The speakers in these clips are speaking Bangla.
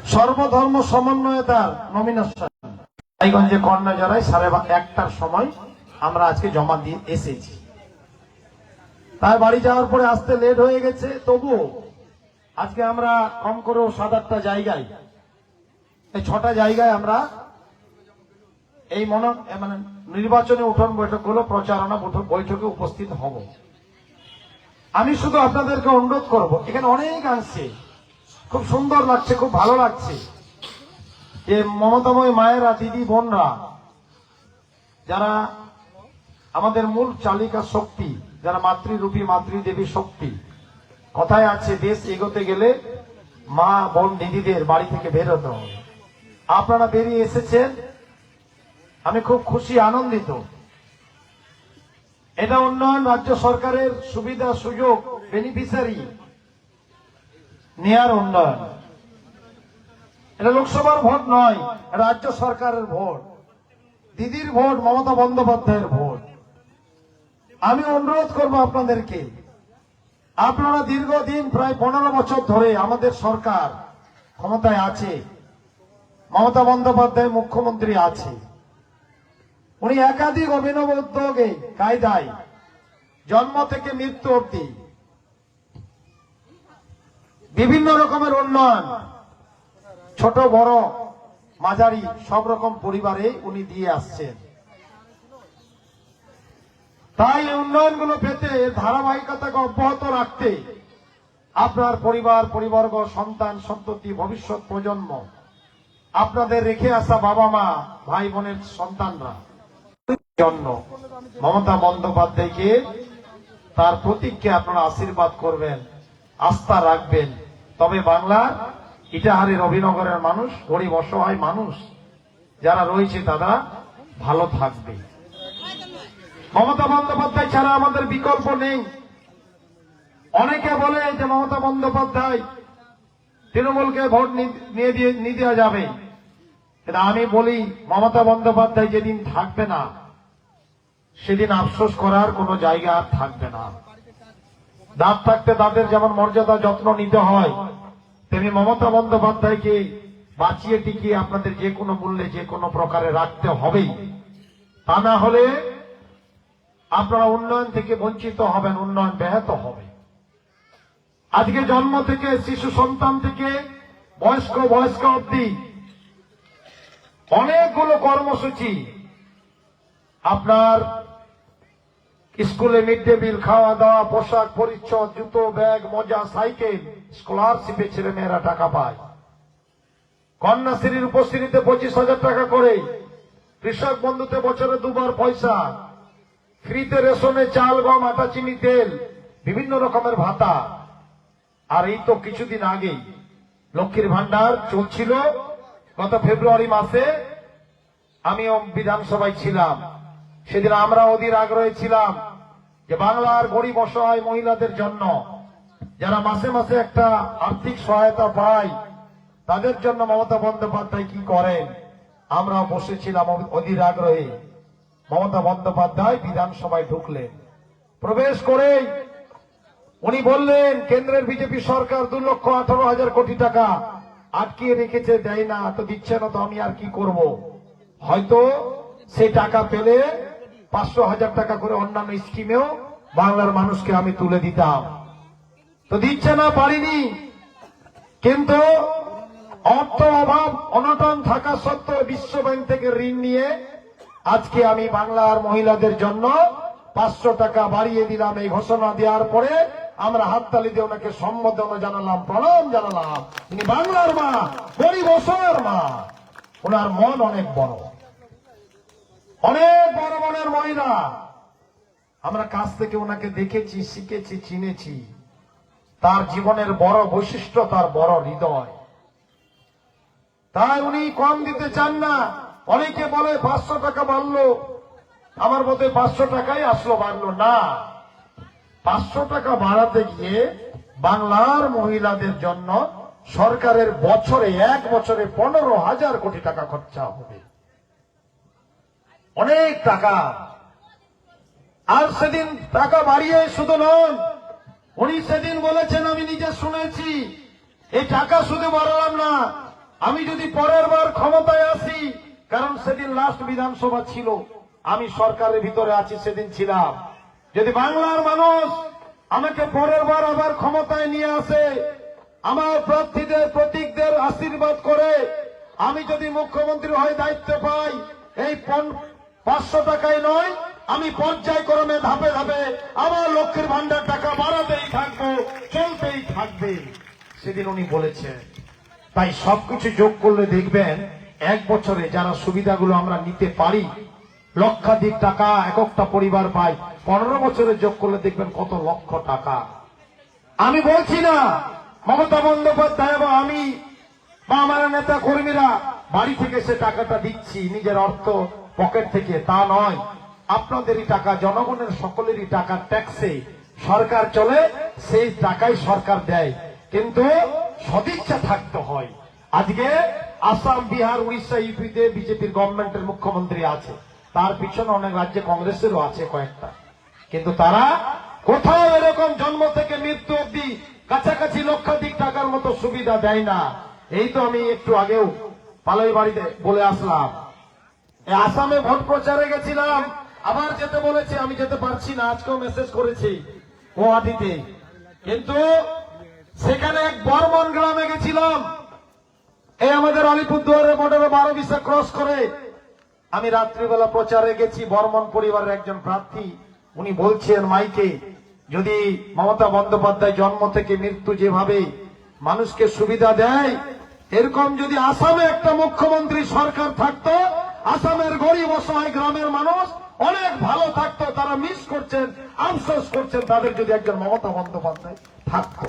সর্বধর্ম সমন্বয়তার নমিনেশন রায়গঞ্জে কন্যা জড়াই 1:30টার সময় আমরা আজকে জমা দিয়ে এসেছি। তাই বাড়ি যাওয়ার পরে আসতে লেট হয়ে গেছে, তবুও আজকে আমরা কম করেও 7-8টা জায়গায়, এই 6টা জায়গায় আমরা এই মানে নির্বাচনী উঠোন বৈঠকগুলো প্রচারণা বৈঠকে উপস্থিত হব। আমি শুধু আপনাদেরকে অনুরোধ করব, এখানে অনেক আসছে, খুব সুন্দর লাগছে, খুব ভালো লাগছে যে মমতাময়ী মায়েরা, দিদি, বোনরা, যারা আমাদের মূল চালিকা শক্তি, যারা মাতৃরূপী মাতৃদেবী শক্তি। কথায় আছে দেশ এগোতে গেলে মা, বোন, দিদিদের বাড়ি থেকে বেরোতে হবে। আপনারা বেরিয়ে এসেছেন, আমি খুব খুশি, আনন্দিত। এটা উন্নয়ন, রাজ্য সরকারের সুবিধা সুযোগ বেনিফিশিয়ারি নেয়ার উন্নয়ন। এটা লোকসভার ভোট নয়, রাজ্য সরকারের ভোট, দিদির ভোট, মমতা বন্দ্যোপাধ্যায়ের ভোট। আমি অনুরোধ করব আপনাদেরকে, আপনারা দীর্ঘদিন প্রায় 15 বছর ধরে আমাদের সরকার ক্ষমতায় আছে, মমতা বন্দ্যোপাধ্যায় মুখ্যমন্ত্রী আছে। উনি একাধিক অভিনব উদ্যোগে, কায়দায়, জন্ম থেকে মৃত্যু অবধি বিভিন্ন রকমের উন্নয়ন, ছোট বড় মাঝারি সব রকম পরিবারে উনি দিয়ে আসছেন। তাই উন্নয়নগুলো পেতে, ধারাবাহিকতাকে অব্যাহত রাখতে আপনার পরিবার, পরিবর্গ, সন্তান, সন্ততি, ভবিষ্যৎ প্রজন্ম, আপনাদের রেখে আসা বাবা মা, ভাই বোনের সন্তানরা জন্য মমতা বন্দ্যোপাধ্যায়কে, তার প্রতীককে আপনারা আশীর্বাদ করবেন, আস্থা রাখবেন। তবে বাংলার ইটাহারের অভিনগরের মানুষ, গরিব অসহায় মানুষ যারা রয়েছে তারা ভালো থাকবে। মমতা বন্দ্যোপাধ্যায় ছাড়া আমাদের বিকল্প নেই। অনেকে বলে যে মমতা বন্দ্যোপাধ্যায় তৃণমূলকে ভোট নিয়ে দেওয়া যাবে, কিন্তু আমি বলি মমতা বন্দ্যোপাধ্যায় যেদিন থাকবে না, সেদিন আফসোস করার কোনো জায়গা আর থাকবে না। দাঁত থাকতে দাঁতের যেমন মর্যাদা যত্ন নিতে হয়, তেমনি মমতা বন্দ্যোপাধ্যায়কে বাঁচিয়ে টিকিয়ে আপনাদের যে কোনো মূল্যে, যে কোনো প্রকারে রাখতে হবেই। তা না হলে আপনারা উন্নয়ন থেকে বঞ্চিত হবেন, উন্নয়ন ব্যাহত হবে। আজকে জন্ম থেকে, শিশু সন্তান থেকে বয়স্ক অবধি অনেকগুলো কর্মসূচি, আপনার স্কুলে মিড ডে মিল, খাওয়া দাওয়া, পোশাক পরিচ্ছদ, জুতো, ব্যাগ, মোজা, সাইকেল, স্কলারশিপে ছেলে মেয়েরা টাকা পায়। কন্যাশ্রীর উপশ্রীতে 25,000 টাকা করে, কৃষক বন্ধুতে বছরে 2 বার পয়সা, ফ্রিতে রেশনে চাল, গম, আটা, চিনি, তেল, বিভিন্ন রকমের ভাতা। আর এই তো কিছুদিন আগেই লক্ষ্মীর ভান্ডার চলছিল। গত ফেব্রুয়ারি মাসে আমিও বিধানসভায় ছিলাম, সেদিন আমরা অধীর আগ্রহে ছিলাম যে বাংলার গরিব অসহায় মহিলাদের জন্য, যারা মাসে মাসে একটা আর্থিক সহায়তা পায়, তাদের জন্য মমতা বন্দ্যোপাধ্যায় কি করেন। আমরা বসেছিলাম অধীর আগ্রহে। মমতা বন্দ্যোপাধ্যায় বিধানসভায় ঢুকলেন, প্রবেশ করেই উনি বললেন, কেন্দ্রের বিজেপি সরকার 2,18,000 কোটি টাকা আটকিয়ে রেখেছে, দেয় না, তো দিচ্ছে না, তো আমি আর কি করব। হয়তো সেই টাকা পেলে 500,000 টাকা করে অন্যান্য স্কিমেও বাংলার মানুষকে আমি তুলে দিতাম, তো দিচ্ছে না, পারিনি। কিন্তু অর্থ অভাব, অনটন থাকা সত্ত্বেও বিশ্ব ব্যাংক থেকে ঋণ নিয়ে আজকে আমি বাংলার মহিলাদের জন্য 500 টাকা বাড়িয়ে দিলাম। এই ঘোষণা দেওয়ার পরে আমরা হাততালি দিয়ে ওনাকে সম্বোধনা জানালাম, প্রণাম জানালাম। তিনি বাংলার মা, গরিব অসহায়ের মা। ওনার মন অনেক বড়, অনেক বড় মনের মহিলা। আমরা কাছ থেকে ওনাকে দেখেছি, শিখেছি, চিনেছি। তার জীবনের বড় বৈশিষ্ট্য, তার বড় হৃদয়। তাই উনি কম দিতে চান না। অনেকে বলে 500 টাকা বাড়লো, আমার মতে 500 টাকাই আসলো, বাড়লো না। 500 টাকা বাড়াতে গিয়ে বাংলার মহিলাদের জন্য সরকারের বছরে, 1 বছরে 15,000 কোটি টাকা খরচা হবে, অনেক টাকা। আর সেদিন টাকা বাড়িয়ে শুধু নন, উনি সেদিন বলেছেন, আমি নিজে শুনেছি, এই টাকা শুধু বাড়ালাম না, আমি যদি পরের বার ক্ষমতায় আসি, কারণ সেদিন লাস্ট বিধানসভা ছিল, আমি সরকারের ভিতরে আছি, সেদিন ছিলাম, যদি বাংলার মানুষ আমাকে পরের বার আবার ক্ষমতায় নিয়ে আসে, আমার প্রার্থীদের প্রতীকদের আশীর্বাদ করে আমি যদি মুখ্যমন্ত্রী হয়ে দায়িত্ব পাই, এই 500 টাকায় নয়, আমি পর্যায়ক্রমে ধাপে ধাপে আবার লক্ষ্মীর ভান্ডার টাকা বাড়াতেই থাকবো, চলতেই থাকবে, সেদিন উনি বলেছেন। তাই সবকিছু যোগ করলে দেখবেন 1 বছরে যারা সুবিধাগুলো আমরা নিতে পারি, লক্ষাধিক টাকা এক একটা পরিবার পায়, 15 বছরে যোগ করলে দেখবেন কত লক্ষ টাকা। আমি বলছি না মমতা বন্দ্যোপাধ্যায় বা আমি বা আমার নেতা কর্মীরা বাড়ি থেকে সে টাকাটা দিচ্ছি নিজের অর্থ পকেট থেকে, তা নয়, আপনাদেরই টাকা, জনগণের সকলেরই টাকা, ট্যাক্সে সরকার চলে, সেই টাকাই সরকার দেয়, কিন্তু সদিচ্ছা থাকতে হয়। আজকে আসাম, বিহার, উড়িষ্যা, ইউপিতে বিজেপির গভর্নমেন্টের মুখ্যমন্ত্রী আছে, তার পিছনে অনেক রাজ্যে কংগ্রেসেরও আছে কয়েকটা, কিন্তু তারা কোথাও এরকম জন্ম থেকে মৃত্যু অব্দি কাছাকাছি লক্ষাধিক টাকার মতো সুবিধা দেয় না। এই তো আমি একটু আগেও পালাই বাড়িতে বলে আসলাম, আসামে ভোট প্রচারে গেছিলাম, আবার যেতে বলেছে, আমি যেতে পারছি না, আজকেও মেসেজ করেছি গুয়াহাটিতে, কিন্তু সেখানে এক বর্মন গ্রামে গেছিলাম, এই আমাদের আলিপুরদুয়ারের বর্ডারে 12 ক্রস করে আমি রাত্রিবেলা প্রচারে গেছি। বর্মন পরিবারের একজন প্রার্থী, উনি বলছেন মাইকে, যদি মমতা বন্দ্যোপাধ্যায় জন্ম থেকে মৃত্যু যেভাবে মানুষকে সুবিধা দেয়, এরকম যদি আসামে একটা মুখ্যমন্ত্রী সরকার থাকতো, আসামের গরিব অসহায় গ্রামের মানুষ অনেক ভালো থাকতো। তারা মিস করছেন, আফসোস করছেন, তাদের যদি একজন মমতা বন্দ্যোপাধ্যায় থাকতো।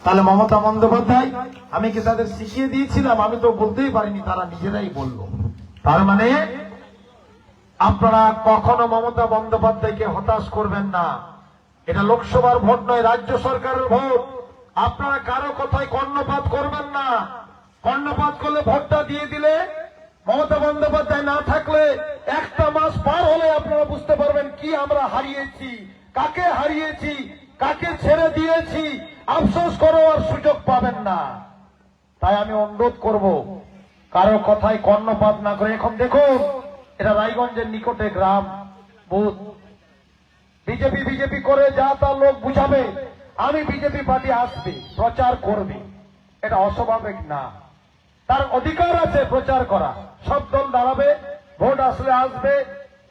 তাহলে মমতা বন্দ্যোপাধ্যায় আমি কি তাদের শিখিয়ে দিয়েছিলাম? আমি তো বলতেই পারিনি, তারা নিজেরাই বলল। তার মানে আপনারা কখনো মমতা বন্দ্যোপাধ্যায়কে হতাশ করবেন না। এটা লোকসভার ভোট নয়, রাজ্য সরকারের ভোট। আপনারা কারো কথায় কর্ণপাত করবেন না। কর্ণপাত করলে ভোটটা দিয়ে দিলে, মমতা বন্দ্যোপাধ্যায় না থাকলে 1টা মাস পার হলে আপনারা বুঝতে পারবেন কি আমরা হারিয়েছি, কাকে হারিয়েছি, কাকে ছেড়ে দিয়েছি। আফসোস করার সুযোগ পাবেন না। তাই আমি অনুরোধ করব, কারো কথায় কর্ণপাত না করে। এখন দেখুন, এটা রায়গঞ্জের নিকটে গ্রাম, বুথ, বিজেপি বিজেপি করে যা তা লোক বুঝাবে, আমি বিজেপি পার্টি আসবে, প্রচার করবে, এটা অস্বাভাবিক না। তার অধিকার আছে প্রচার করা, সব দল দাঁড়াবে, ভোট আসলে আসবে।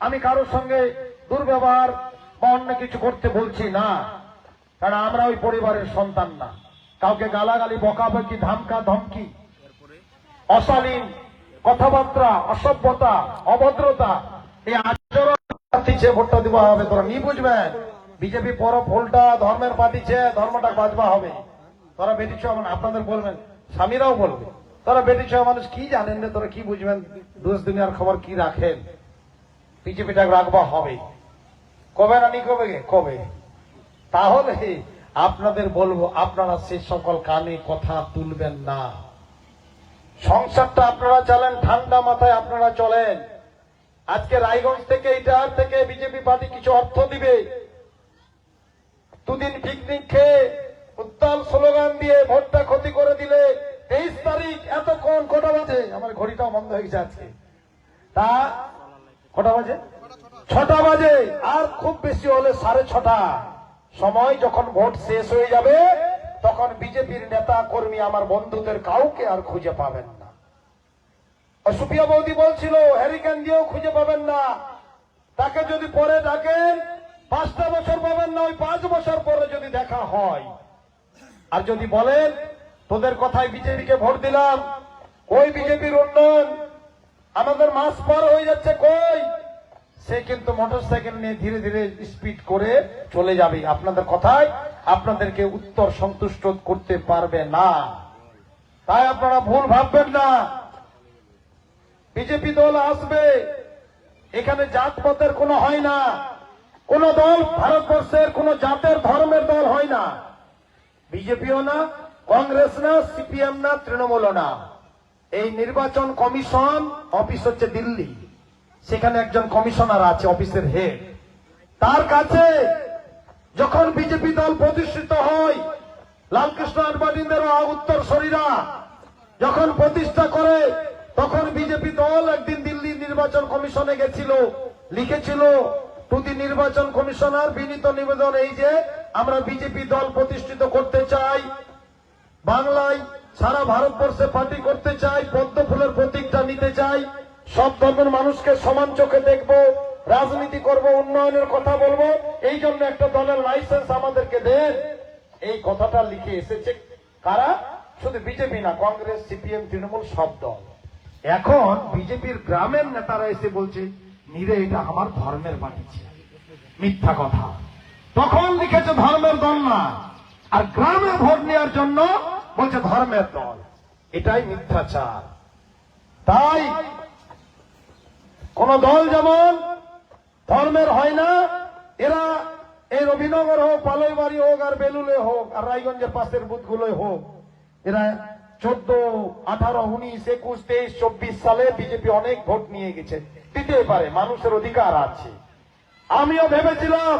আমি কারোর সঙ্গে দুর্ব্যবহার বা অন্য কিছু করতে বলছি না, কারণ আমরা ওই পরিবারের সন্তান না। কাউকে গালাগালি, বকাবকি, ধামকা ধমকি, অশালীন কথাবার্তা, অসভ্যতা, অভদ্রতা, এই আচরণ দিচ্ছে ভোটটা দেওয়া হবে, তোরা নি বুঝবেন। বিজেপি পর ফলটা ধর্মের পাঠিয়েছে, ধর্মটা বাজবা হবে। তোরা বেটি ছ আপনাদের বলবেন, স্বামীরাও বলবে, তোরা বেটি ছ মানুষ কি জানেন না, তোরা কি বুঝবেন, দেশ দুনিয়ার খবর কি রাখেন, বিজেপিটা রাখবা হবে। কবে না নি কবে কবে? তাহলে আপনাদের বলবো, আপনারা সে সকল কানে কথা তুলবেন না। সংসারটা আপনারা চালেন, ঠান্ডা মাথায় আপনারা চলেন। আজকে রায়গঞ্জ থেকে, ইটাহার থেকে বিজেপি পার্টি কিছু অর্থ দিবে, দুদিন পিকনিক খেয়ে উত্তাল স্লোগান দিয়ে ভোটটা ক্ষতি করে দিলে 23 তারিখ এতক্ষণ কটা বাজে? আমার ঘড়িটাও বন্ধ হয়ে গেছে আজকে। তা কটা বাজে? 6টা বাজে। আর খুব বেশি হলে 6:30 সময়, যখন ভোট শেষ হয়ে যাবে, তখন বিজেপির নেতা কর্মী, আমার বন্ধুদের কাউকে আর খুঁজে পাবেন না। সুপিয়া বৌদি বলছিল, হ্যারিকেন দিয়েও খুঁজে পাবেন না। তাকে যদি পরে ডাকেন 5টা বছর পাবেন না, ওই 5 বছর পরে যদি দেখা হয়। আর যদি বলেন তোদের কথায় বিজেপিকে ভোট দিলাম, কই বিজেপির উন্নয়ন, আমাদের মাস পার হয়ে যাচ্ছে, কই? সে কিন্তু মোটরসাইকেল নিয়ে ধীরে ধীরে স্পিড করে চলে যাবে। আপনাদের কথায় আপনাদেরকে উত্তর সন্তুষ্ট করতে পারবে না। তাই আপনারা ভুল ভাববেন না। বিজেপি দল আসবে, এখানে জাতপাতের কোনো হয় না। কোন দল ভারতবর্ষের কোন জাতের ধর্মের দল হয় না। বিজেপিও না, কংগ্রেস না, সিপিএম না, তৃণমূল না। এই নির্বাচন কমিশন অফিস হচ্ছে দিল্লি, সেখানে একজন কমিশনার আছে, অফিসের হেড। তার কাছে যখন বিজেপি দল প্রতিষ্ঠিত হয়, লালকৃষ্ণ আডবাণীদের উত্তরসূরিরা যখন প্রতিষ্ঠা করে তখন বিজেপি দল একদিন দিল্লি নির্বাচন কমিশনে গেছিল, লিখেছিল টু দি নির্বাচন কমিশনার বিনীত নিবেদন এই যে আমরা বিজেপি দল প্রতিষ্ঠিত করতে চাই, বাংলায় সারা ভারতবর্ষে পার্টি করতে চাই, পদ্ম ফুলের প্রতীকটা নিতে চাই, সব ধর্মের মানুষকে সমান চোখে দেখব, রাজনীতি করব, উন্নয়নের কথা বলবো, এই জন্য একটা দলের লাইসেন্স আমাদেরকে দেন। এই কথাটা লিখে এসেছে কারা? শুধু বিজেপি না, কংগ্রেস, সিপিএম, তৃণমূল সব দল। এখন বিজেপির গ্রামের নেতারা এসে বলছে নিরে এটা আমার ধর্মের পার্টি ছিল, মিথ্যা কথা। তখন লিখেছে ধর্মের দল না, আর গ্রামে ভোট নেওয়ার জন্য বলছে ধর্মের দল। এটাই মিথ্যাচার। তাই কোন দল যেমন ধর্মের হয় না, এরা এই রবিনগর হোক, পালইবাড়ি হোক, আর বেলুলে হোক, আর রায়গঞ্জের পাশের বুথগুলোই হোক, এরা 14, 18, 19, 21, 23, 24 সালে বিজেপি অনেক ভোট নিয়ে গেছে, দিতে পারে, মানুষের অধিকার আছে। আমিও ভেবেছিলাম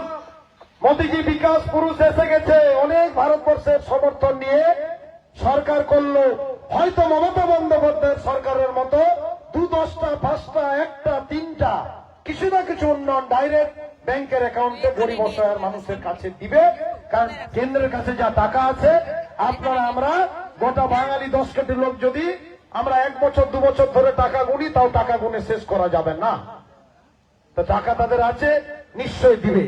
মোদীজি বিকাশ পুরুষ এসে গেছে, অনেক ভারতবর্ষের সমর্থন নিয়ে সরকার করলো, হয়তো মমতা বন্দ্যোপাধ্যায়ের সরকারের মতো 2, 10টা, 5টা, 1টা, 3টা কিছু না কিছু উন্নয়ন ডাইরেক্ট ব্যাংকের অ্যাকাউন্টে গরিব অসহায় মানুষের কাছে দিবে। কারণ কেন্দ্রের কাছে যা টাকা আছে, আপনারা আমরা গোটা বাঙালি 10 কোটি লোক যদি আমরা 1 বছর 2 বছর ধরে টাকা গুনি, তাও টাকা গুনে শেষ করা যাবে না। তো টাকা তাদের আছে, নিশ্চয় দিবে,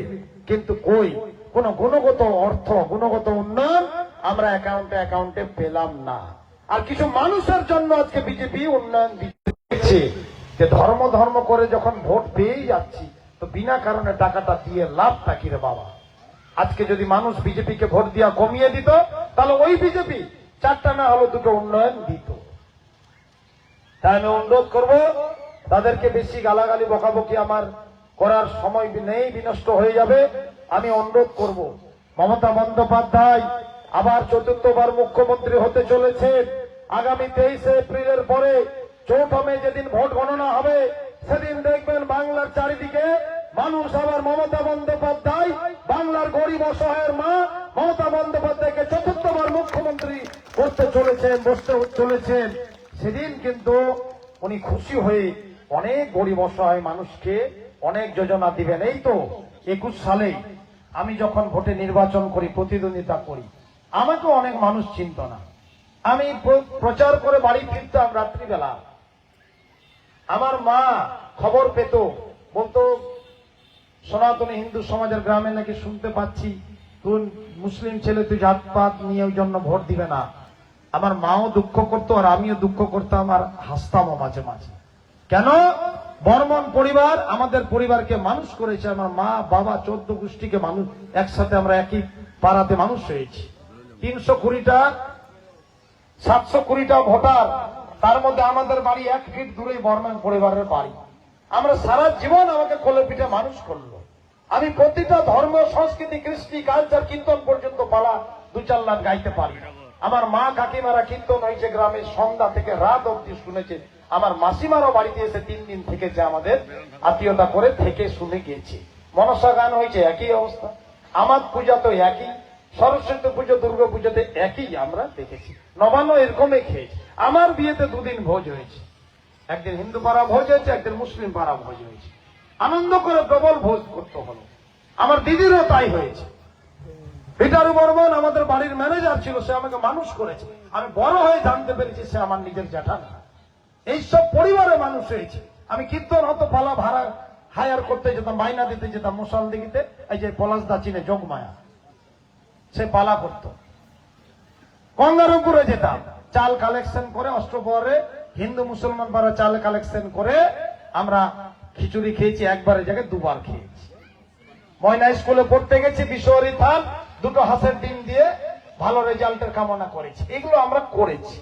কিন্তু কই কোন গুণগত অর্থ, গুণগত উন্নয়ন আমরা অ্যাকাউন্টে পেলাম না। আর কিছু মানুষের জন্য আজকে বিজেপি উন্নয়ন দিচ্ছে, যে ধর্ম করে যখন ভোট পেয়েই যাচ্ছি, তো বিনা কারণে টাকাটা দিয়ে লাভটা কি রে বাবা? আজকে যদি মানুষ বিজেপিকে ভোট দিয়া কমিয়ে দিত, তাহলে ওই বিজেপি 4টা না হলো 2টো উন্নয়ন দিত। তাই আমি অনুরোধ করব, তাদেরকে বেশি গালাগালি বকাবকি আমার করার সময় নেই, বিনষ্ট হয়ে যাবে। আমি অনুরোধ করব, মমতা বন্দ্যোপাধ্যায় আবার 4র্থবার মুখ্যমন্ত্রী হতে চলেছেন। আগামী 23 এপ্রিলের পরে 4 মে যেদিন ভোট গণনা হবে, সেদিন দেখবেন বাংলার চারিদিকে মানুষ আবার মমতা বন্দ্যোপাধ্যায়, বাংলার গরিব অসহায়ের মা মমতা বন্দ্যোপাধ্যায়কে 4র্থবার মুখ্যমন্ত্রী করতে চলেছেন, বসতে চলেছেন। সেদিন কিন্তু উনি খুশি হয়ে অনেক গরিব অসহায় মানুষকে অনেক যোজনা দিবেন। এই তো 21 সালে আমি যখন ভোটে নির্বাচন করি, প্রতিদ্বন্দ্বিতা করি, আমাকে অনেক মানুষ চিনত না। আমি প্রচার করে বাড়ি ফিরতাম রাত্রিবেলা, আমার মা খবর পেত, বলতো সনাতনী হিন্দু সমাজের গ্রামে নাকি শুনতে পাচ্ছি তুই মুসলিম ছেলে, তুই জাতপাত নিয়ে ওই জন্য ভোট দিবে না। আমার মাও দুঃখ করতো, আর আমিও দুঃখ করতাম, আর হাসতামও মাঝে মাঝে। কেন? বর্মন পরিবার আমাদের পরিবারকে মানুষ করেছে, আমার মা বাবা 14 গোষ্ঠীকে মানুষ একসাথে আমরা একই পাড়াতে মানুষ হয়েছি। 320টা 720টা ভোটার, তার মধ্যে আমাদের বাড়ি 1 ফিট দূরেই বর্মন পরিবারের বাড়ি। আমরা সারা জীবন আমাকে কোলে পিঠে মানুষ করলো। আমি প্রতিটা ধর্ম, সংস্কৃতি, কৃষ্টি, কালচার, কীর্তন পর্যন্ত পালা 2-4 লাখ গাইতে পারি। আমার মা কাকিমারা কীর্তন হয়েছে গ্রামে, সন্ধ্যা থেকে রাত অবধি শুনেছে। আমার মাসিমারও বাড়িতে এসে 3 দিন থেকেছে, আমাদের আত্মীয়তা করে থেকে শুনে গিয়েছে। মনসা গান হয়েছে, একই অবস্থা। আমার পূজা তো একই, সরস্বতী পুজো, দুর্গা পুজোতে একই আমরা দেখেছি। নবান্ন এরকমই খেয়েছি। আমার বিয়েতে 2 দিন ভোজ হয়েছে, একদিন হিন্দু পাড়া ভোজ হয়েছে, একদিন মুসলিম পাড়া ভোজ হয়েছে। আনন্দ করে ডবল ভোজ করতে হলো। আমার দিদিরও তাই হয়েছে। পিটার বর্মন আমাদের বাড়ির ম্যানেজার ছিল, সে আমাকে মানুষ করেছে। আমি বড় হয়ে জানতে পেরেছি সে আমার নিজের জ্যাঠা না। এইসব পরিবারে মানুষ হয়েছে। আমি কীর্তন হতো, পালা ভাড়া হায়ার করতে যেতাম, মাইনা দিতে যেতাম মশাল দিঘিতে। এই যে পলাশদা চিনে, যোগমায়া, সে পালা করত। গঙ্গারামপুরে যেতাম, চাল কালেকশন করে, অষ্টপ্রহরে হিন্দু মুসলমান পাড়া চাল কালেকশন করে আমরা খিচুড়ি খেয়েছি, একবারের জায়গায় 2 বার খেয়েছি। ময়না স্কুলে পড়তে গেছি, বিশ্বহরি থান, 2টো হাঁসের ডিম দিয়ে ভালো রেজাল্টের কামনা করেছি। এগুলো আমরা করেছি।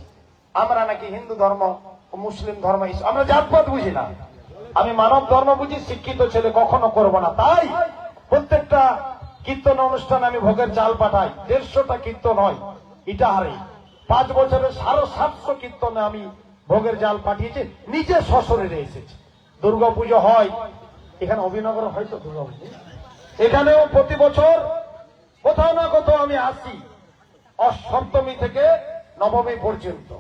আমরা নাকি হিন্দু ধর্ম, মুসলিম ধর্ম, আমরা জাতপাত বুঝি না। আমি মানব ধর্ম বুঝি, শিক্ষিত ছেলে কখনো করব না। তাই প্রত্যেকটা কীর্তন অনুষ্ঠানে আমি ভোগের চাল পাঠাই। 150টা কীর্তন হয় ইটাহারে, 5 বছরের 750 কীর্তনে আমি ভোগের জাল পাঠিয়েছি, নিজে শ্বশুরে এসেছে। দুর্গাপুজো হয় এখানে, অভিনগর হয়তো দুর্গাপুজো, এখানেও প্রতি বছর কোথাও না কোথাও আমি আসি, 8ম থেকে 9ম পর্যন্ত।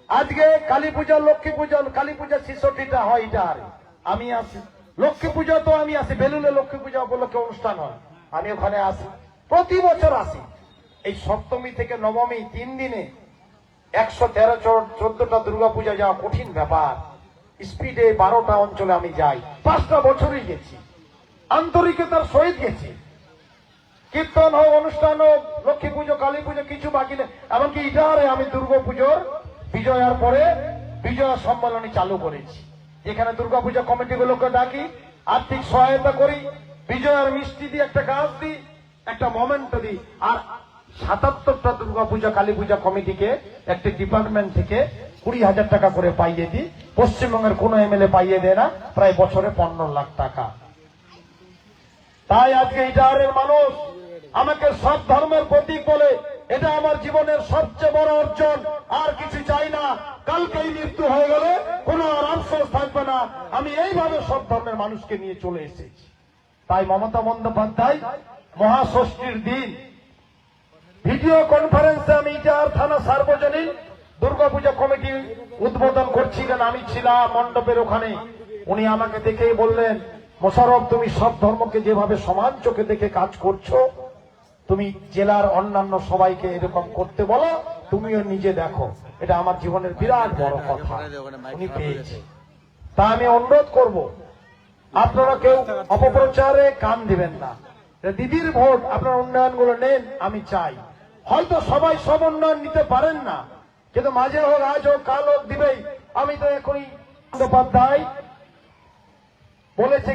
আজকে কালী পূজা, লক্ষ্মী পূজা, কালী পূজা 66টা হয় ইটাহারে, আমি আসি। লক্ষ্মী পূজা তো আমি আসি, বেলুলে লক্ষ্মী পূজা উপলক্ষে অনুষ্ঠান হয়, আমি ওখানে আসি, প্রতি বছর আসি। এই সপ্তমী থেকে নবমী 3 দিনে 113-14টা দুর্গা পূজা যাওয়া কঠিন ব্যাপার। স্পিডে 12টা অঞ্চলে আমি যাই, 5টা বছরই গেছি, আন্তরিকতার সহিত গেছি। কীর্তন হোক, অনুষ্ঠান হোক, লক্ষ্মী পুজো, কালী পুজো, কিছু বাকি নেই। এমনকি ইটাহারে আমি দুর্গা পুজোর বিজয়ার পরে বিজয়া সম্মেলনী চালু করেছি, যেখানে দুর্গা পূজা কমিটিগুলোকে ডাকি, আর্থিক সহায়তা করি, বিজয়ার মিষ্টি দিই, একটা গাছ দিই, একটা মোমেন্ট দিই। আর 77টা দুর্গা পূজা কালী পূজা কমিটিকে একটি ডিপার্টমেন্ট থেকে 20,000 টাকা করে পাইয়ে দিই। পশ্চিমবঙ্গের কোন এমএলএ পাইয়ে দেয় না, প্রায় বছরে 15 লাখ টাকা। তাই আজকে ইটাহারের মানুষ আমাকে সব ধর্মের প্রতীক বলে, এটা আমার জীবনের সবচেয়ে বড় অর্জন। আর কিছু চাই না, কালকেই মৃত্যু হয়ে গেলে কোনো আর আফসোস থাকবে না। আমি এইভাবে সব ধর্মের মানুষকে নিয়ে চলে এসেছি। তাই মমতা বন্দ্যোপাধ্যায় মহাষষ্ঠীর দিন ভিডিও কনফারেন্সে আমি ইটাহার থানা সার্বজনীন দুর্গাপূজা কমিটি উদ্বোধন করছিলেন, আমি ছিলাম মণ্ডপের ওখানে। উনি আমাকে দেখেই বললেন, মোশাররফ, তুমি সব ধর্মকে যেভাবে সমান চোখে দেখে কাজ করছো, তুমি জেলার অন্যান্য সবাইকে এরকম করতে বলো, তুমিও নিজে দেখো। এটা আমার জীবনের বিরাট বড় কথা উনি পেয়েছে। তা আমি অনুরোধ করব, আপনারা কেউ অপপ্রচারে কান দিবেন না। দিদির ভোট, আপনার উন্নয়নগুলো নেন, আমি চাই। হয়তো সবাই সব উন্নয়ন নিতে পারেন না, কিন্তু মাঝে হোক, আজ হোক, কাল হোক, দিবেই। আমি তো এখনই বন্দ্যোপাধ্যায় বলেছে